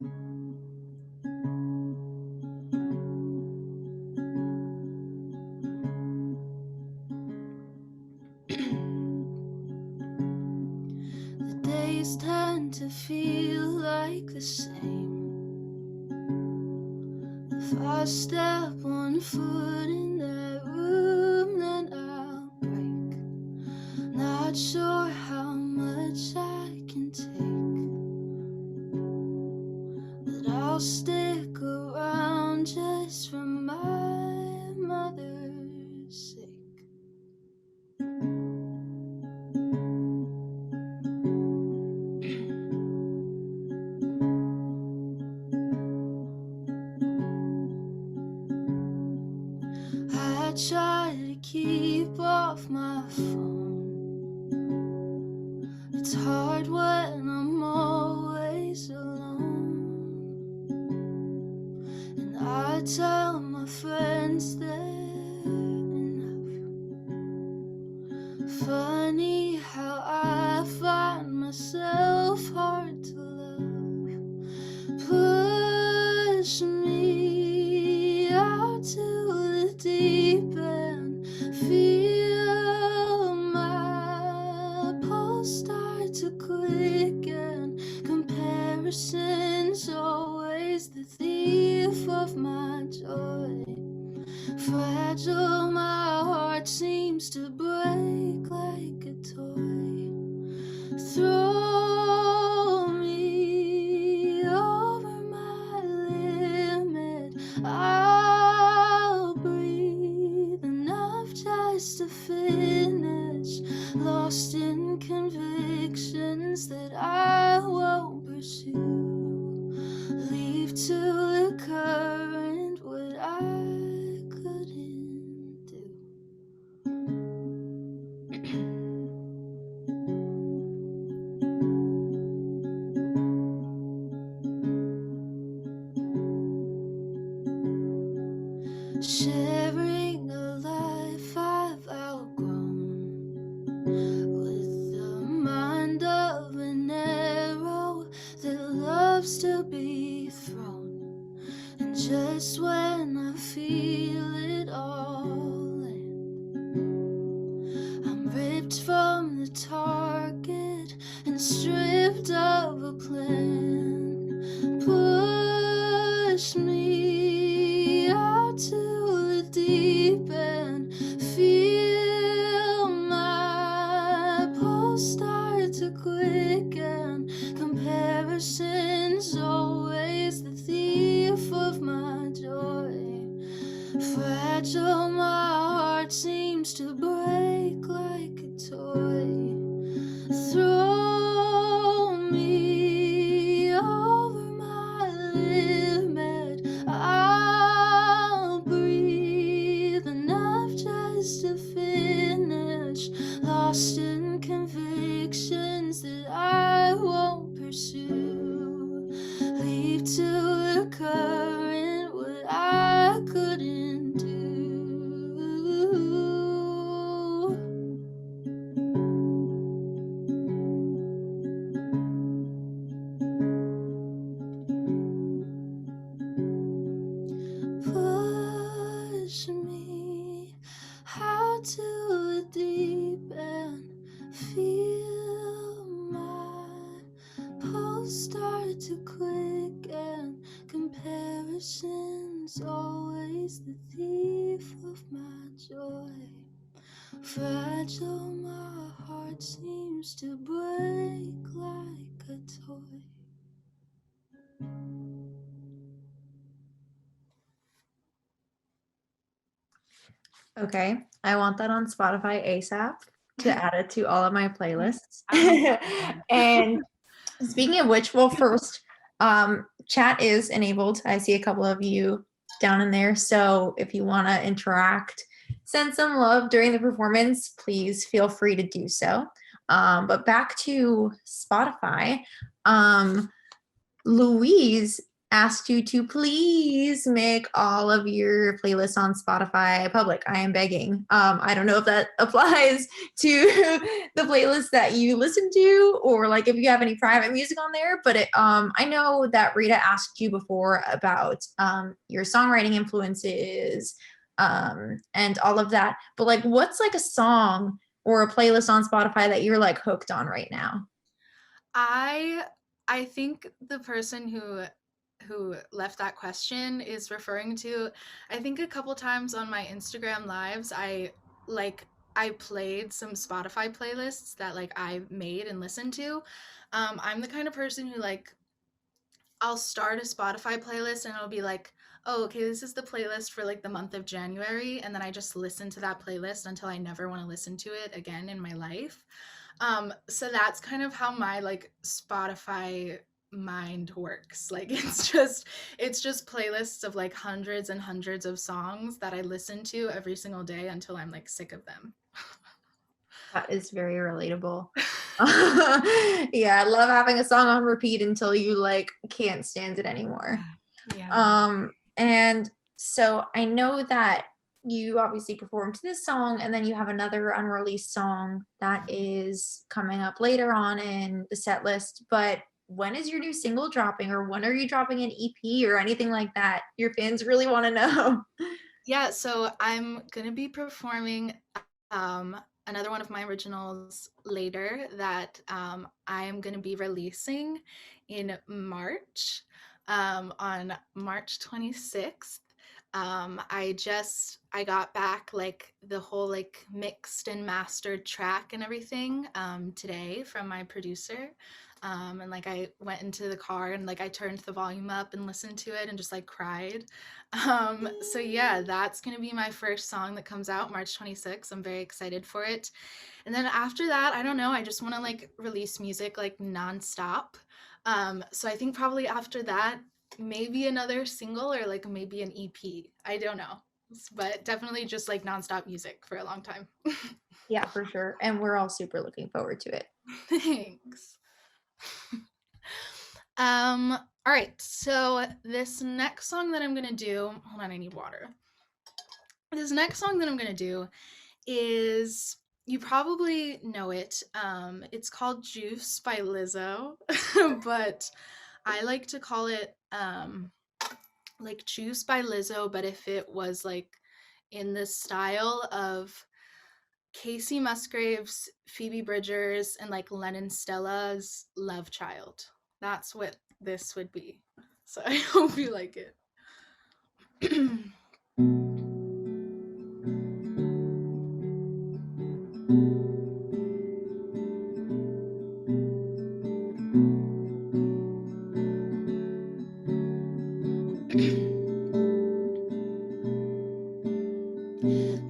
The days tend to feel like the same. If I step one foot in that room, then I'll break. Not sure how much I can take, but I'll stick around just for my mother's sake. I try to keep off my phone. It's hard when I'm always alone, and I tell my friends they're enough. Funny how I find myself hard to love. Push me out to the deep end. Feel my pulse start to quicken. Comparison's always the thief of my joy. Fragile, my heart seems to break like a toy. Throw me over my limit. I'll breathe enough just to finish. Lost in convictions that I won't pursue. Leave to the current what I couldn't do. Sharing a life I've outgrown, with the mind of an arrow that loves to be thrown. And just when I feel it all land, I'm ripped from the target and stripped of a plan. Push me out to the deep end. Feel my pulse start to quicken. Comparison's always the thief of my joy. Fragile, my heart seems to break like a toy. Throw me over my limit. I'll breathe enough just to finish. Lost in convictions that I won't pursue. Leave to the current what I couldn't do. Push me out to the deep end. Feel my pulse start to quicken. Comparison's always the thief of my joy. Fragile, my heart seems to break like a toy. Okay, I want that on Spotify ASAP to add it to all of my playlists. And speaking of which, well, first, chat is enabled. I see a couple of you down in there. So if you want to interact, send some love during the performance, please feel free to do so. But back to Spotify, Louise asked you to please make all of your playlists on Spotify public. I am begging. I don't know if that applies to the playlist that you listen to, or like if you have any private music on there. But I know that Rita asked you before about your songwriting influences and all of that. But like, what's like a song or a playlist on Spotify that you're like hooked on right now? I think the person who left that question is referring to, I think a couple times on my Instagram lives, I played some Spotify playlists that like I made and listened to. I'm the kind of person who like I'll start a Spotify playlist and it'll be like, oh, okay, this is the playlist for like the month of January. And then I just listen to that playlist until I never want to listen to it again in my life. So that's kind of how my like Spotify mind works. Like it's just playlists of like hundreds and hundreds of songs that I listen to every single day until I'm like sick of them. That is very relatable. Yeah, I love having a song on repeat until you like can't stand it anymore. Yeah. And so I know that you obviously performed this song, and then you have another unreleased song that is coming up later on in the set list. But when is your new single dropping, or when are you dropping an EP or anything like that? Your fans really want to know. Yeah, so I'm gonna be performing um, another one of my originals later that I am gonna be releasing in March, on March 26th. I got back like the whole like mixed and mastered track and everything today from my producer. And like I went into the car and like I turned the volume up and listened to it and just like cried. So yeah, that's gonna be my first song that comes out March 26th. I'm very excited for it. And then after that, I don't know, I just want to like release music like nonstop. So I think probably after that, maybe another single or like maybe an EP. I don't know. But definitely just like nonstop music for a long time. Yeah, for sure. And we're all super looking forward to it. Thanks. All right. So this next song that I'm gonna do, hold on, I need water. This next song that I'm gonna do is, you probably know it. It's called Juice by Lizzo, but I like to call it like Juice by Lizzo, but if it was like in the style of Casey Musgraves, Phoebe Bridgers, and like Lennon Stella's Love Child. That's what this would be. So I hope you like it.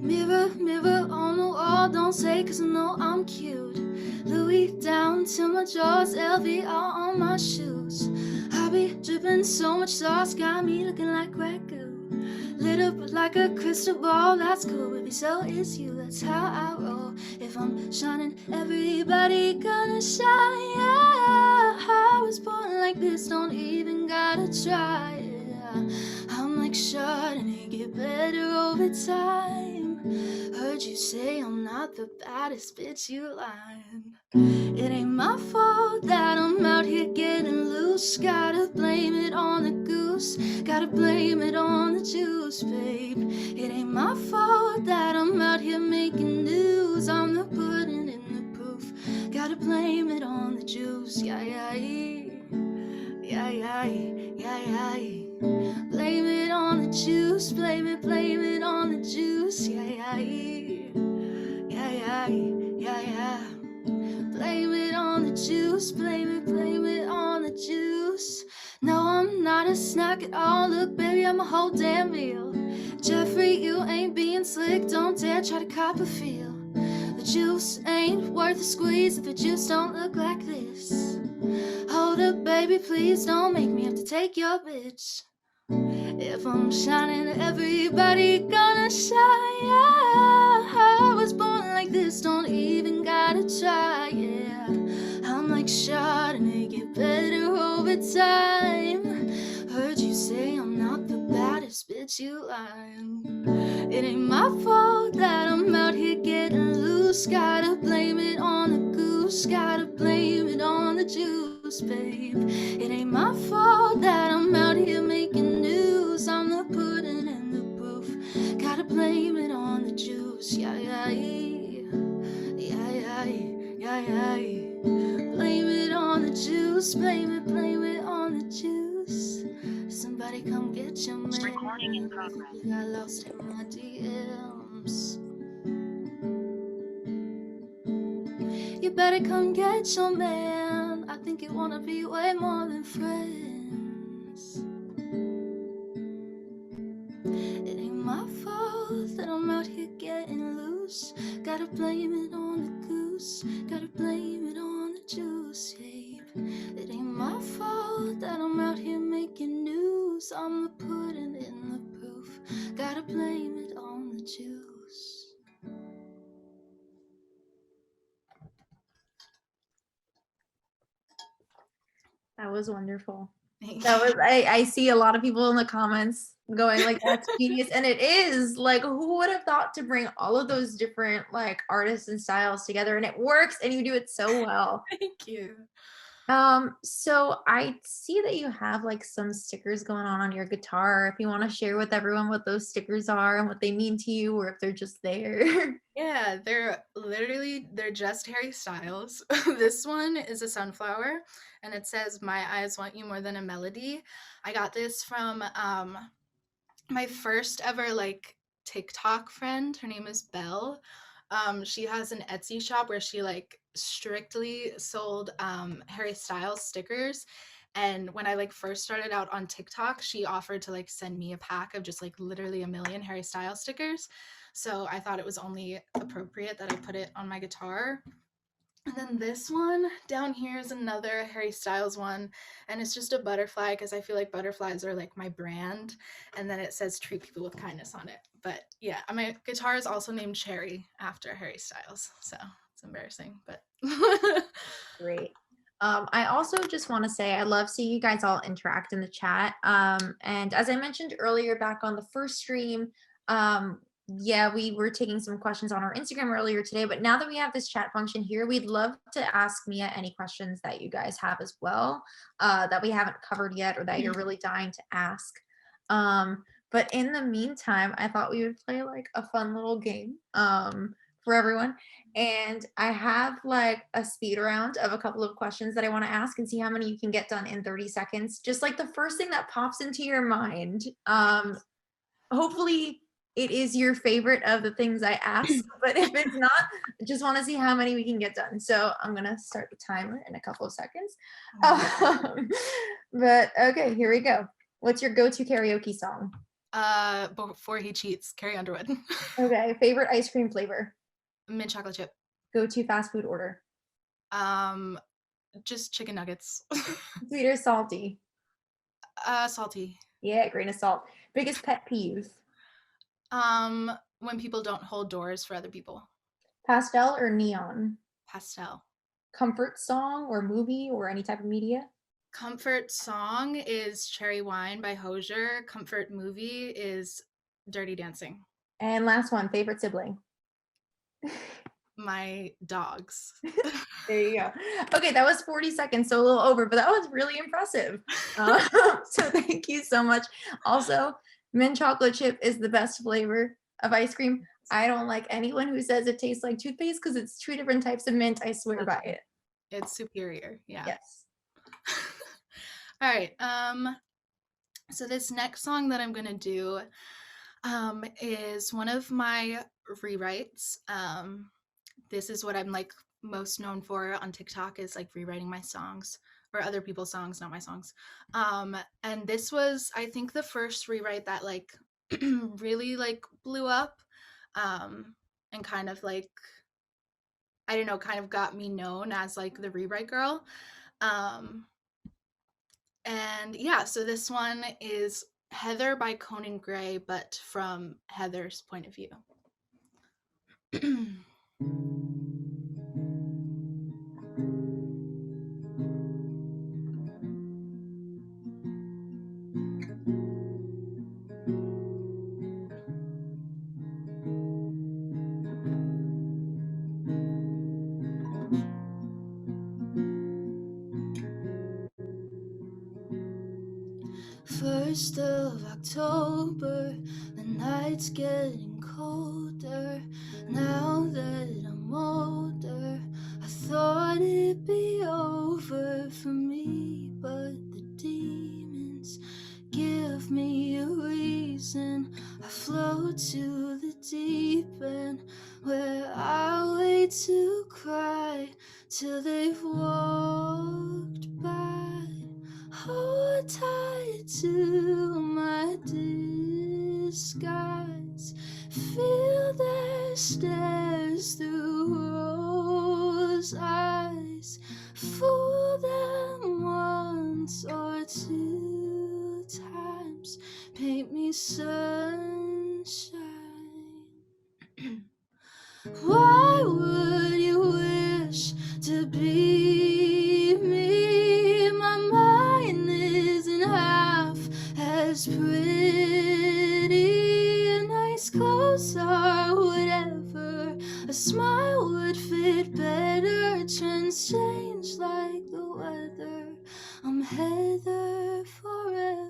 Mirror, mirror on the wall, don't say 'cause I know I'm cute. Louis down to my jaws, LV all on my shoes. I be dripping so much sauce, got me looking like ragu. Lit up like a crystal ball, that's cool, baby, so is you, that's how I roll. If I'm shining, everybody gonna shine, yeah. I was born like this, don't even gotta try, yeah. I'm like Chardonnay, get better over time. Heard you say I'm not the baddest bitch, you lying. It ain't my fault that I'm out here getting loose. Gotta blame it on the goose, gotta blame it on the juice, babe. It ain't my fault that I'm out here making news. I'm the pudding in the proof, gotta blame it on the juice, yeah, yeah, yeah. Yeah, yeah, yeah, yeah. Blame it on the juice, blame it on the juice, yeah, yeah, yeah, yeah, yeah, yeah. Blame it on the juice, blame it on the juice. No, I'm not a snack at all. Look, baby, I'm a whole damn meal. Jeffrey, you ain't being slick. Don't dare try to cop a feel. The juice ain't worth a squeeze if the juice don't look like this. Hold up, baby, please don't make me have to take your bitch. If I'm shining, everybody gonna shine, yeah. I was born like this, don't even gotta try, yeah. I'm like Chardonnay, get better over time. Heard you get you lying. It ain't my fault that I'm out here getting loose. Gotta blame it on the goose, gotta blame it on the juice, babe. It ain't my fault that I'm out here making news. I'm the pudding and the proof. Gotta blame it on the juice, yeah, yeah, yeah, yeah, yeah, yeah. Blame it on the juice, blame it on the juice. Somebody come get your man. Recording in I think progress. you got lost in my DMs. You better come get your man. I think you wanna be way more than friends. It ain't my fault that I'm out here getting loose. Gotta blame it on the goose, gotta blame it on the juice, babe. It ain't my fault that I'm out here making news. I'm the pudding in the proof. Gotta blame it on the juice. That was wonderful. Thank That was you. I see a lot of people in the comments going like that's genius, and it is like who would have thought to bring all of those different like artists and styles together, and it works and you do it so well. Thank you. So I see that you have like some stickers going on your guitar. If you want to share with everyone what those stickers are and what they mean to you, or if they're just there. Yeah, they're just Harry Styles. This one is a sunflower and it says "My eyes want you more than a melody." I got this from my first ever like TikTok friend. Her name is Belle. She has an Etsy shop where she like strictly sold Harry Styles stickers. And when I like first started out on TikTok, she offered to like send me a pack of just like literally a million Harry Styles stickers. So I thought it was only appropriate that I put it on my guitar. And then this one down here is another Harry Styles one, and it's just a butterfly because I feel like butterflies are like my brand. And then it says "treat people with kindness" on it. But yeah, my guitar is also named Cherry after Harry Styles, so it's embarrassing, but Great. I also just want to say I love seeing you guys all interact in the chat. And as I mentioned earlier back on the first stream, yeah, we were taking some questions on our Instagram earlier today, but now that we have this chat function here, we'd love to ask Mia any questions that you guys have as well, that we haven't covered yet or that you're really dying to ask. But in the meantime, I thought we would play like a fun little game for everyone. And I have like a speed round of a couple of questions that I want to ask and see how many you can get done in 30 seconds. Just like the first thing that pops into your mind. Hopefully it is your favorite of the things I ask, but if it's not, I just want to see how many we can get done. So I'm gonna start the timer in a couple of seconds. But okay, here we go. What's your go-to karaoke song? Before He Cheats, Carrie Underwood. Okay, favorite ice cream flavor? Mint chocolate chip. Go-to fast food order? Just chicken nuggets. Sweet or salty? Salty. Yeah, grain of salt. Biggest pet peeve? When people don't hold doors for other people. Pastel or neon? Pastel. Comfort song or movie or any type of media? Comfort song is Cherry Wine by Hozier. Comfort movie is Dirty Dancing. And last one, favorite sibling? My dogs. There you go. Okay, that was 40 seconds, so a little over, but that was really impressive. So thank you so much. Also, mint chocolate chip is the best flavor of ice cream. I don't like anyone who says it tastes like toothpaste because it's two different types of mint. I swear by it. It's superior. Yeah. Yes. All right. So this next song that I'm gonna do is one of my rewrites. This is what I'm like most known for on TikTok, is like rewriting my songs or other people's songs, not my songs. And this was, I think, the first rewrite that like really like blew up, and kind of like, I don't know, kind of got me known as like the rewrite girl. And yeah, so this one is Heather by Conan Gray, but from Heather's point of view. 1st of October, the night's getting colder. Now that I'm older, I thought it'd be over for me, but the demons give me a reason. I float to the deep end where I wait to cry till they've walked by. Hold tight to my disguise, feel their stares through rose eyes, fool them once or 2 times, paint me sunshine. Why would you wish to be me? My mind isn't half as pretty. Nice clothes are whatever. A smile would fit better. Trends change like the weather. I'm Heather forever.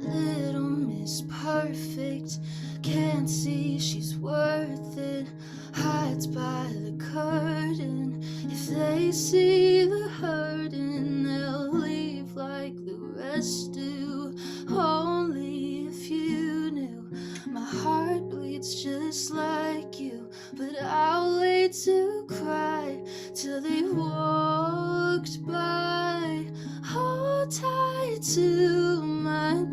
Little Miss Perfect can't see she's worth it, hides by the curtain. If they see the hurting, they'll leave like the rest do. Only if you knew my heart bleeds just like you, but I'll wait to cry till they've walked by. Hold tight to my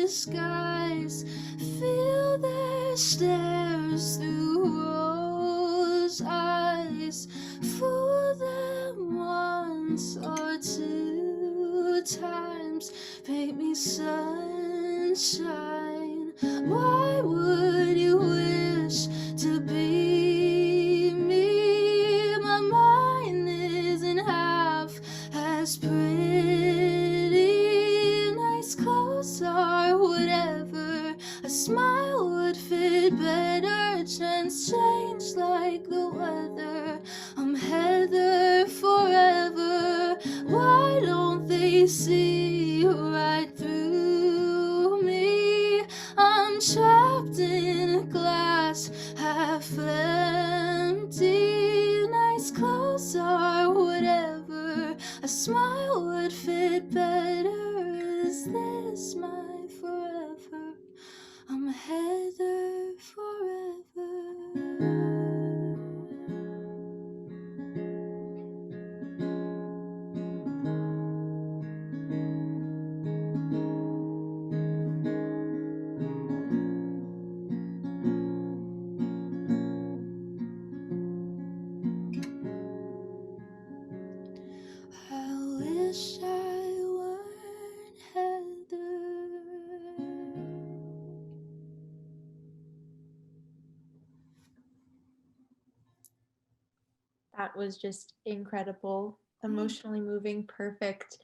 disguise, feel their stares through rose eyes, fool them once or 2 times, paint me sunshine. Why would you wish to be me? My mind isn't half as pretty. Nice clothes are whatever. A smile would fit better. Trends change like the weather. I'm Heather forever. Why don't they see right through me? I'm trapped in a glass, half empty. Nice clothes are whatever. A smile would fit better. Is this my forever? I'm Heather forever. I wish I weren't Heather. That was just incredible, emotionally moving, perfect.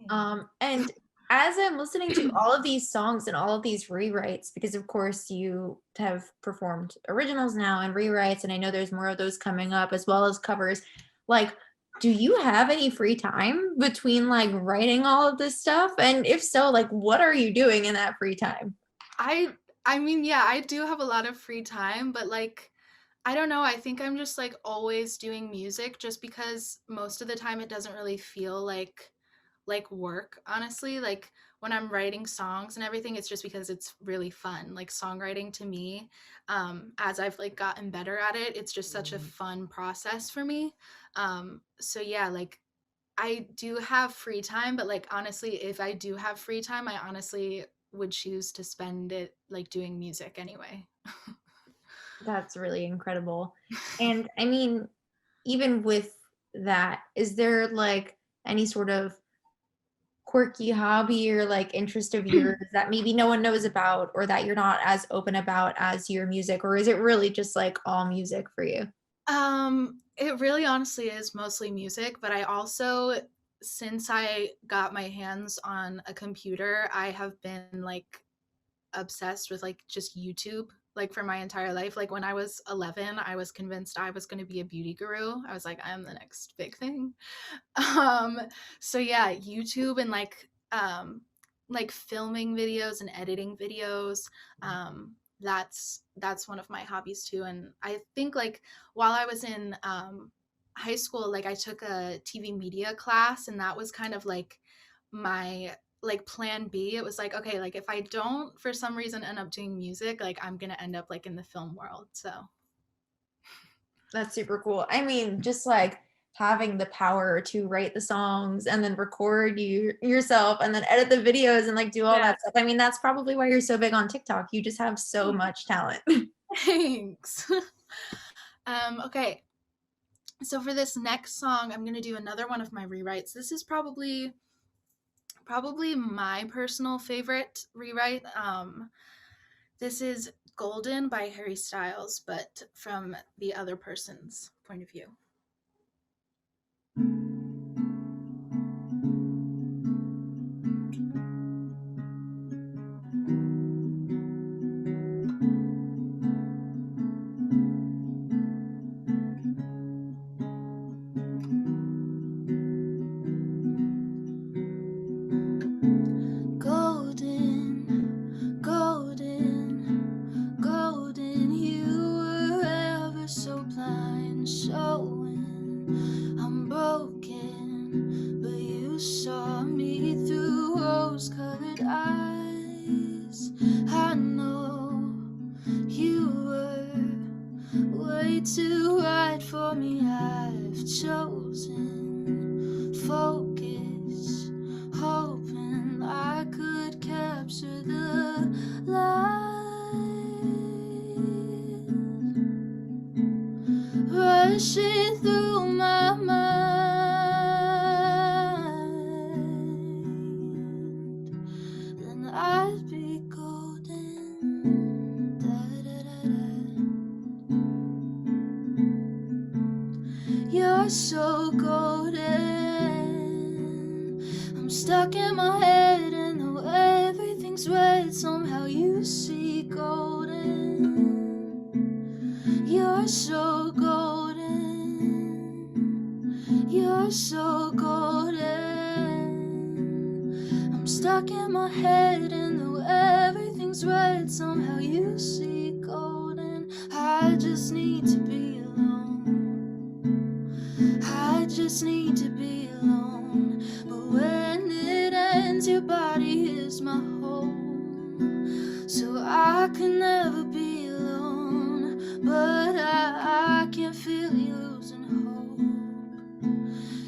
And as I'm listening to all of these songs and all of these rewrites, because of course you have performed originals now and rewrites, and I know there's more of those coming up as well as covers, like, do you have any free time between like writing all of this stuff? And if so, like, what are you doing in that free time? I mean, yeah, I do have a lot of free time, but like I don't know, I think I'm just like always doing music just because most of the time it doesn't really feel like work, honestly. Like when I'm writing songs and everything, it's just because it's really fun. Like songwriting to me, as I've like gotten better at it, it's just such a fun process for me. So yeah, like I do have free time, but like honestly, if I do have free time, I honestly would choose to spend it like doing music anyway. That's really incredible. And I mean, even with that, is there like any sort of quirky hobby or like interest of yours that maybe no one knows about or that you're not as open about as your music, or is it really just like all music for you? It really honestly is mostly music, but I also, since I got my hands on a computer, I have been like obsessed with like just YouTube like for my entire life. Like when I was 11, I was convinced I was going to be a beauty guru. I was like, I'm the next big thing. Um, so yeah, YouTube and like filming videos and editing videos. That's one of my hobbies too. And I think like while I was in high school, like I took a TV media class, and that was kind of like my like plan B. It was like, okay, like if I don't for some reason end up doing music, like I'm gonna end up like in the film world. So That's super cool. I mean, just like having the power to write the songs and then record yourself and then edit the videos and like do all yeah, that stuff. I mean, that's probably why you're so big on TikTok. You just have so much talent. thanks. Okay. So for this next song, I'm gonna do another one of my rewrites. This is probably my personal favorite rewrite. This is Golden by Harry Styles, but from the other person's point of view. Golden, golden, golden, you were ever so blind, showing I'm broken, but you saw me through rose-colored eyes. I know you were way too right for me. I've chosen focus, hoping I could capture the light rushing through my mind. Then I'd be golden. You're so golden. I'm stuck in my head, and though everything's red, somehow you see golden. You're so golden. You're so golden. I'm stuck in my head, and though everything's red, somehow you see golden. I just need to be alone. I just need to be alone. But when it ends, your body is my home. So I can never be alone. But I can feel you losing hope.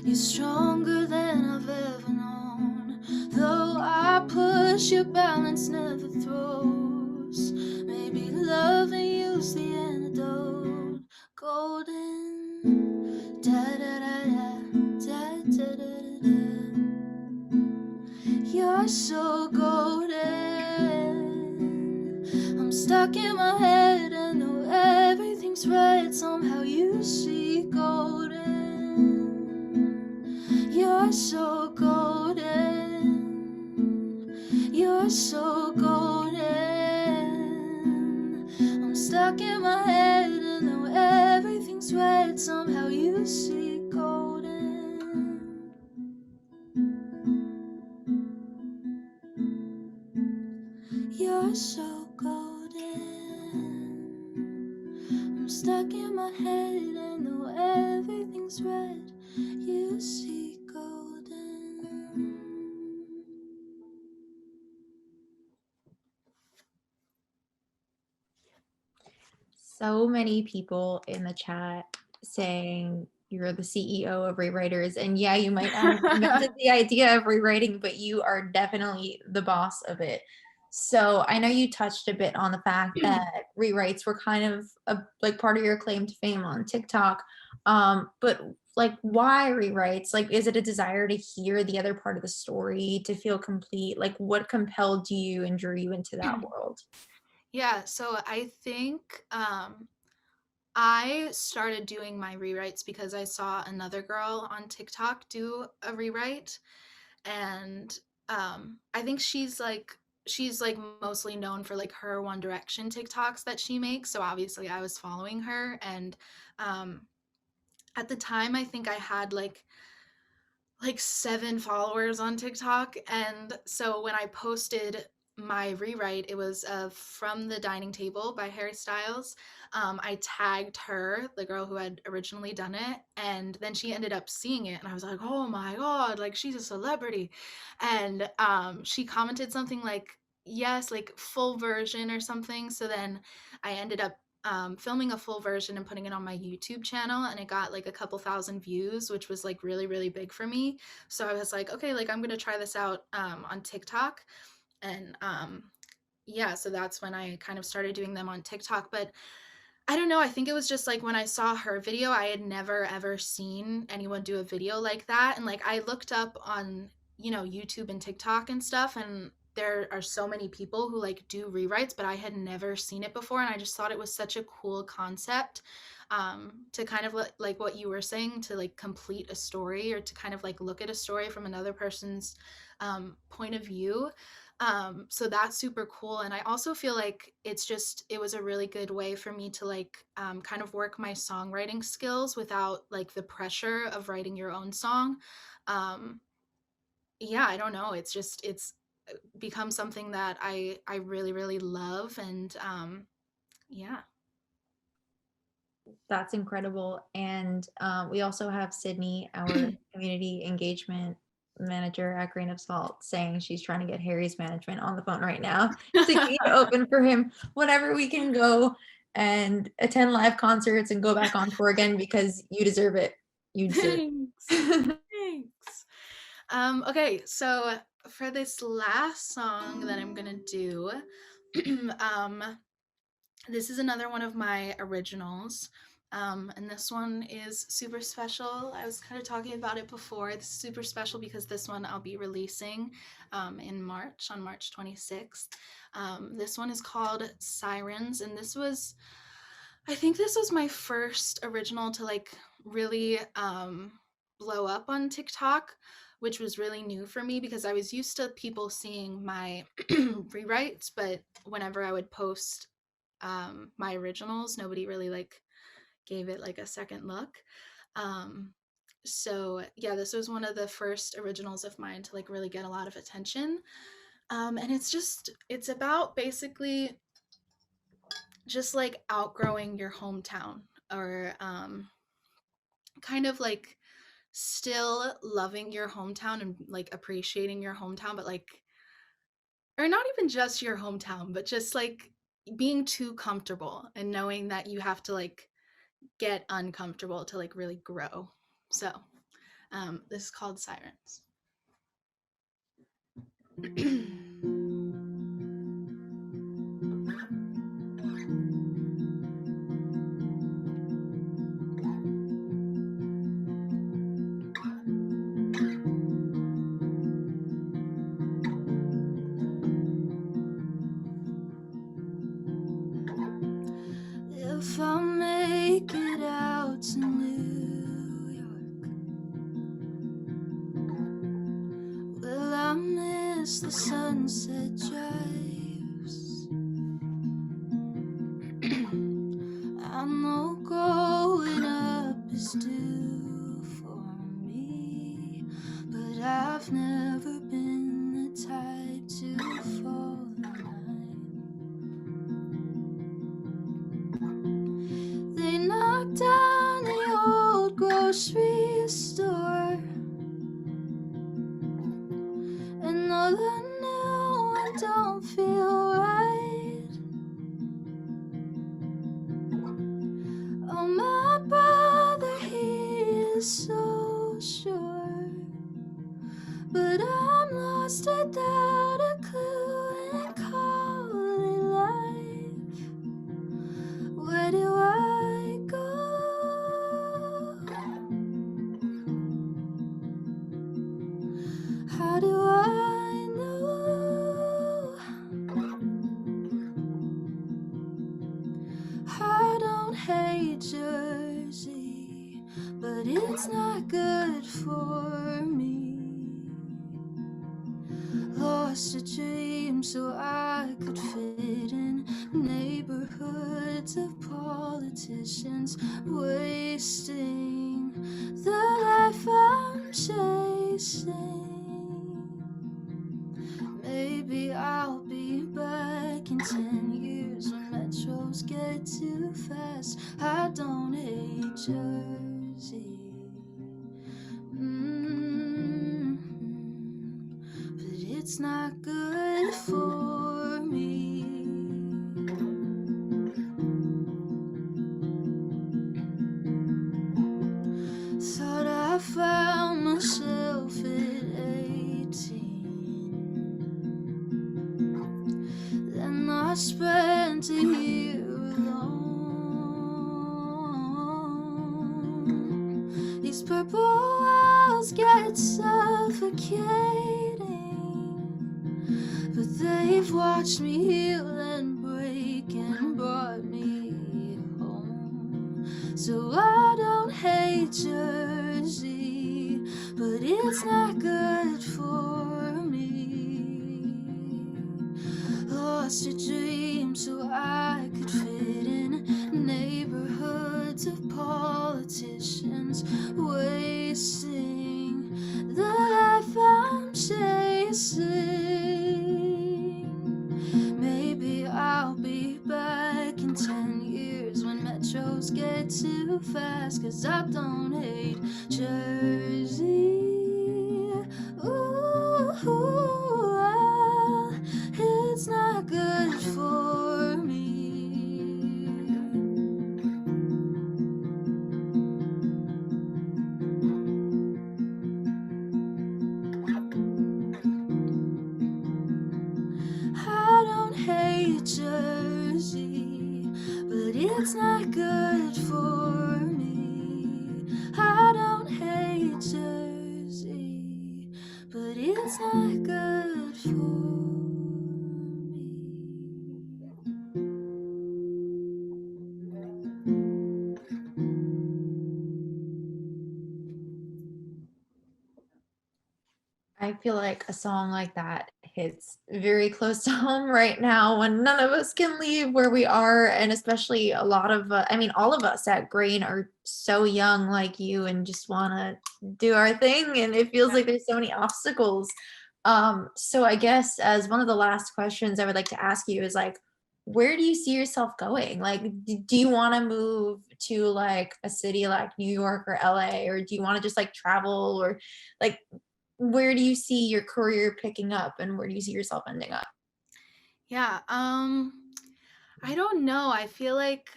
You're stronger than I've ever known. Though I push, your balance never throws. Maybe loving you's the antidote. Golden, da da da da, da da da da. You're so golden. I'm stuck in my head, and though everything's red, somehow you see golden. You're so golden. You're so golden. I'm stuck in my head, and though everything's red, somehow you see golden. You're so golden. I'm stuck in my head, and though everything's red, you see golden. So many people in the chat saying you're the CEO of rewriters. And yeah, you might not have invented the idea of rewriting, but you are definitely the boss of it. So I know you touched a bit on the fact that rewrites were kind of like part of your claim to fame on TikTok. But like, why rewrites? Like, is it a desire to hear the other part of the story, to feel complete? Like, what compelled you and drew you into that world? Yeah, so I think I started doing my rewrites because I saw another girl on TikTok do a rewrite, and I think she's like she's like mostly known for like her One Direction TikToks that she makes. So obviously I was following her, and at the time I think I had like 7 followers on TikTok. And so when I posted my rewrite, it was From the Dining Table by Harry Styles. I tagged her, the girl who had originally done it, and then she ended up seeing it, and I was like, oh my god, like she's a celebrity. And she commented something like, yes, like full version or something. So then I ended up filming a full version and putting it on my YouTube channel, and it got like a couple thousand views, which was like really, really big for me. So I was like, okay, like I'm gonna try this out on TikTok. And yeah, so that's when I kind of started doing them on TikTok. But I don't know, I think it was just like when I saw her video, I had never ever seen anyone do a video like that. And like I looked up on, YouTube and TikTok and stuff, and there are so many people who like do rewrites, but I had never seen it before, and I just thought it was such a cool concept, to kind of like what you were saying, to like complete a story, or to kind of like look at a story from another person's point of view. So that's super cool. And I also feel like it was a really good way for me to like kind of work my songwriting skills without like the pressure of writing your own song. um yeah, I don't know, it's become something that I really, really love. And yeah. That's incredible. And we also have Sydney, our community engagement manager at Grain of Salt, saying she's trying to get Harry's management on the phone right now to keep it open for him whenever we can go and attend live concerts and go back on tour again, because you deserve it. You deserve Thanks. it. Thanks. Okay, so for this last song that I'm gonna do, this is another one of my originals. And this one is super special. I was kind of talking about it before. It's super special because this one I'll be releasing in March, on March 26th. This one is called Sirens, and I think this was my first original to like really blow up on TikTok, which was really new for me because I was used to people seeing my rewrites, but whenever I would post my originals, nobody really like gave it like a second look. So yeah, this was one of the first originals of mine to like really get a lot of attention. And it's about basically just like outgrowing your hometown, or kind of like still loving your hometown and like appreciating your hometown, but like, or not even just your hometown, but just like being too comfortable and knowing that you have to like get uncomfortable to like really grow. So this is called Sirens. If I make it out to New York, will I miss the sunset drives? I know growing up is due for me, but I've never been the type to fall in line. They knocked down the old grocery store, and all I knew I don't feel right. Oh, my brother, he is so sure, but I'm lost without a clue and call it life. Where do I go? How do I know? I don't hate Jersey, but it's not good for me. Lost a dream dream so I could fit in neighborhoods of politicians, wasting the life I'm chasing. Maybe I'll be back in 10 years when metros get too fast. I don't hate Jersey. But it's not good for me. Thought I found myself at 18. Then I spent a year alone. These purple walls get suffocating, but they've watched me heal and break and brought me home. So I don't hate Jersey, but it's not good for me. Lost a dream so I could fit in neighborhoods of politicians, wasting the life I'm chasing. Maybe I'll be back in 10 years when metros get too fast, 'cause I don't hate Jersey. Ooh, well, it's not good for me. I don't hate Jersey, but it's not good for me. I don't hate Jersey, but it's not good for me. I feel like a song like that hits very close to home right now when none of us can leave where we are. And especially a lot of, I mean, all of us at Grain are so young like you and just want to do our thing. And it feels like there's so many obstacles. So I guess as one of the last questions I would like to ask you is like, where do you see yourself going? Like, do you want to move to like a city like New York or LA, or do you want to just like travel or like, where do you see your career picking up and where do you see yourself ending up? Yeah, I don't know. I feel like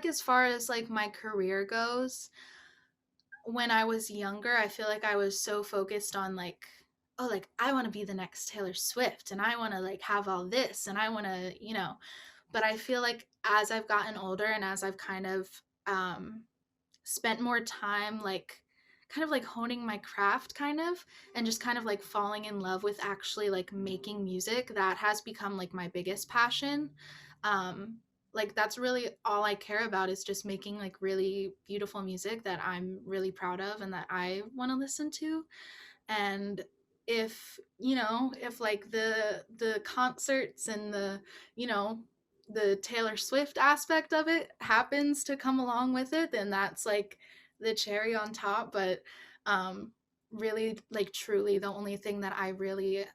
as far as like my career goes, when I was younger, I feel like I was so focused on like, oh, like I want to be the next Taylor Swift and I want to like have all this and I want to, but I feel like as I've gotten older and as I've kind of um spent more time like kind of like honing my craft kind of and just kind of like falling in love with actually like making music, that has become like my biggest passion. um like that's really all I care about, is just making like really beautiful music that I'm really proud of and that I want to listen to. And if like the concerts and you know the Taylor Swift aspect of it happens to come along with it, then that's like the cherry on top. But um really, like truly, the only thing that I really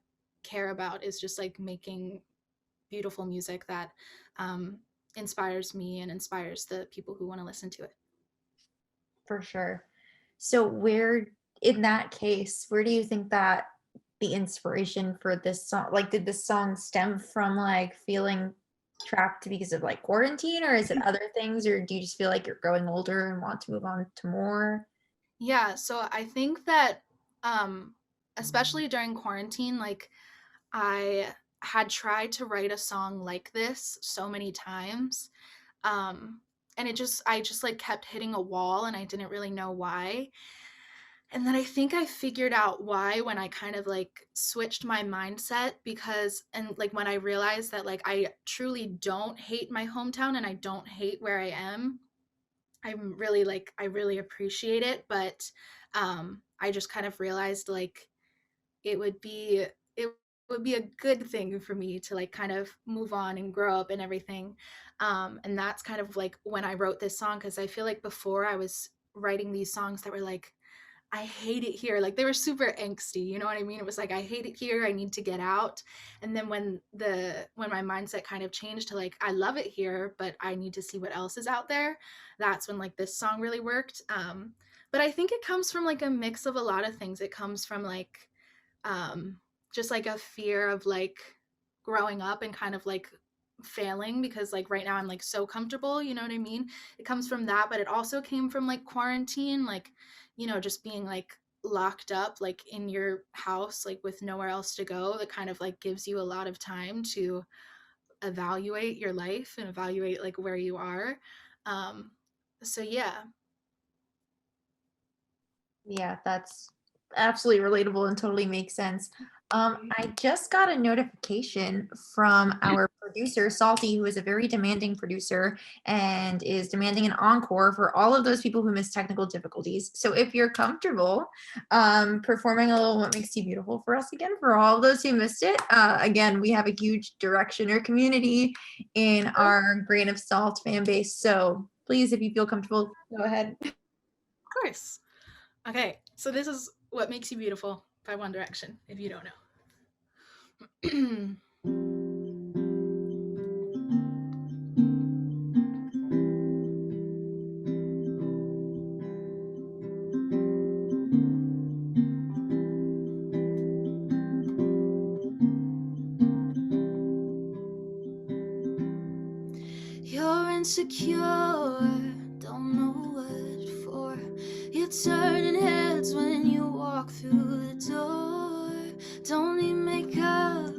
care about is just like making beautiful music that um inspires me and inspires the people who want to listen to it. For sure. So where in that case, where do you think that the inspiration for this song, like did this song stem from like feeling trapped because of like quarantine, or is it other things, or do you just feel like you're growing older and want to move on to more? Yeah, so I think that especially during quarantine, like I had tried to write a song like this so many times. Um and I just like kept hitting a wall and I didn't really know why. And then I think I figured out why when I kind of like switched my mindset, because and like when I realized that like I truly don't hate my hometown and I don't hate where I am. I'm really like I really appreciate it, but I just kind of realized like it would be it would be a good thing for me to like kind of move on and grow up and everything. And that's kind of like when I wrote this song, because I feel like before I was writing these songs that were like, I hate it here. Like they were super angsty, you know what I mean? It was like I hate it here, I need to get out. And then when my mindset kind of changed to like I love it here, but I need to see what else is out there, that's when like this song really worked. But I think it comes from like a mix of a lot of things. It comes from like um just like a fear of like growing up and kind of like failing, because like right now I'm like so comfortable, you know what I mean? It comes from that, but it also came from like quarantine, like, you know, just being like locked up like in your house like with nowhere else to go. That kind of like gives you a lot of time to evaluate your life and evaluate like where you are. um so yeah. Yeah, that's absolutely relatable and totally makes sense. I just got a notification from our producer, Salty, who is a very demanding producer and is demanding an encore for all of those people who missed technical difficulties. So if you're comfortable performing a little What Makes You Beautiful for us again, for all of those who missed it, again, we have a huge Directioner community in our Grain of Salt fan base. So please, if you feel comfortable, go ahead. Of course. Okay, so this is What Makes You Beautiful by One Direction, if you don't know. You're insecure, don't know what for. You're turning heads when you walk through the door. Don't need makeup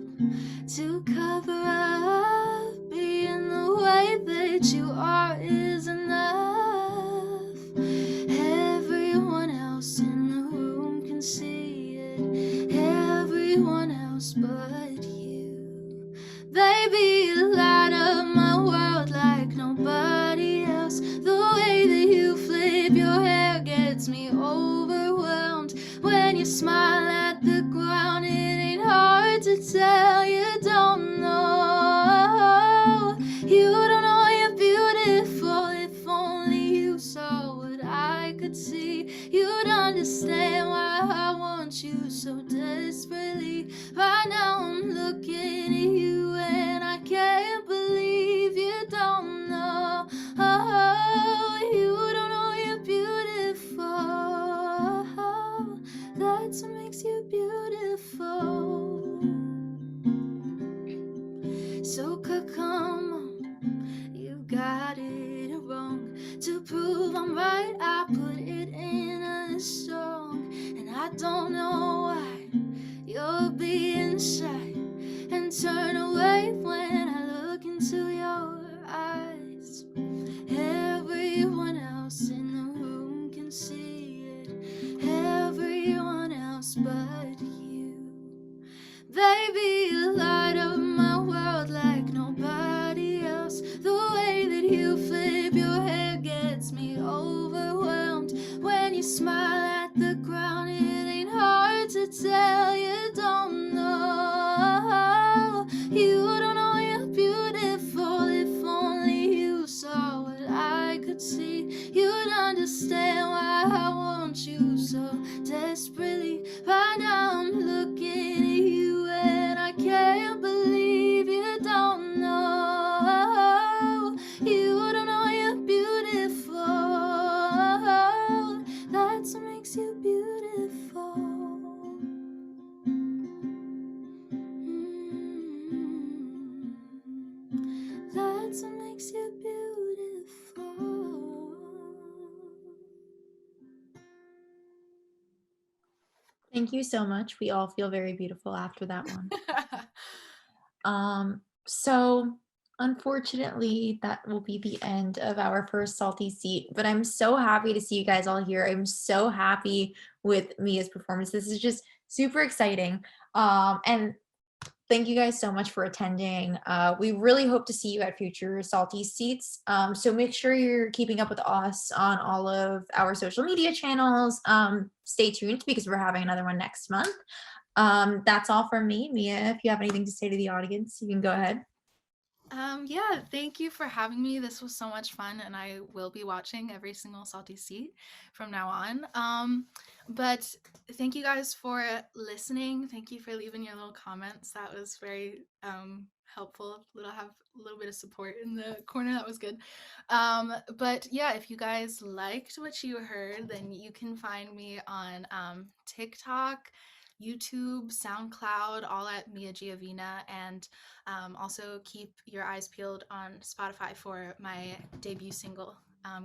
to cover up. Being the way that you are is enough. Everyone else in the room can see it. Everyone else but you. Baby, you light up my world like nobody else. The way that you flip your hair gets me overwhelmed. When you smile at the ground, it ain't hard to tell you don't know. You don't know you're beautiful. If only you saw what I could see, you'd understand why I want you so desperately. Right now I'm looking at you and I can't believe you don't know. Oh, you don't know you're beautiful. That's what makes you beautiful. So come on, you got it wrong. To prove I'm right, I put it in a song. And I don't know why you're being shy and turn away when I look into your eyes. Everyone else in the room can see it. Everyone else but you. Baby, you light up my world like nobody else. The way that you flip your hair gets me overwhelmed. When you smile at the ground, it ain't hard to tell you don't know. You don't know you're beautiful. If only you saw what I could see, you'd understand why I want you so desperately. Right now I'm looking at you and I can't believe you don't know. You don't know you're beautiful. That's what makes you beautiful. That's what makes you beautiful. Thank you so much. We all feel very beautiful after that one. So unfortunately, that will be the end of our first Salty Seat, but I'm so happy to see you guys all here. I'm so happy with Mia's performance. This is just super exciting. And thank you guys so much for attending. We really hope to see you at future Salty Seats. So make sure you're keeping up with us on all of our social media channels. Stay tuned because we're having another one next month. That's all from me. Mia, if you have anything to say to the audience, you can go ahead. Yeah, thank you for having me. This was so much fun, and I will be watching every single Salty Seat from now on. But thank you guys for listening. Thank you for leaving your little comments. That was very helpful. Have a little bit of support in the corner. That was good. But yeah, if you guys liked what you heard, then you can find me on TikTok, YouTube, SoundCloud, all at Mia Giovina, and also keep your eyes peeled on Spotify for my debut single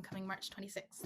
coming March 26th.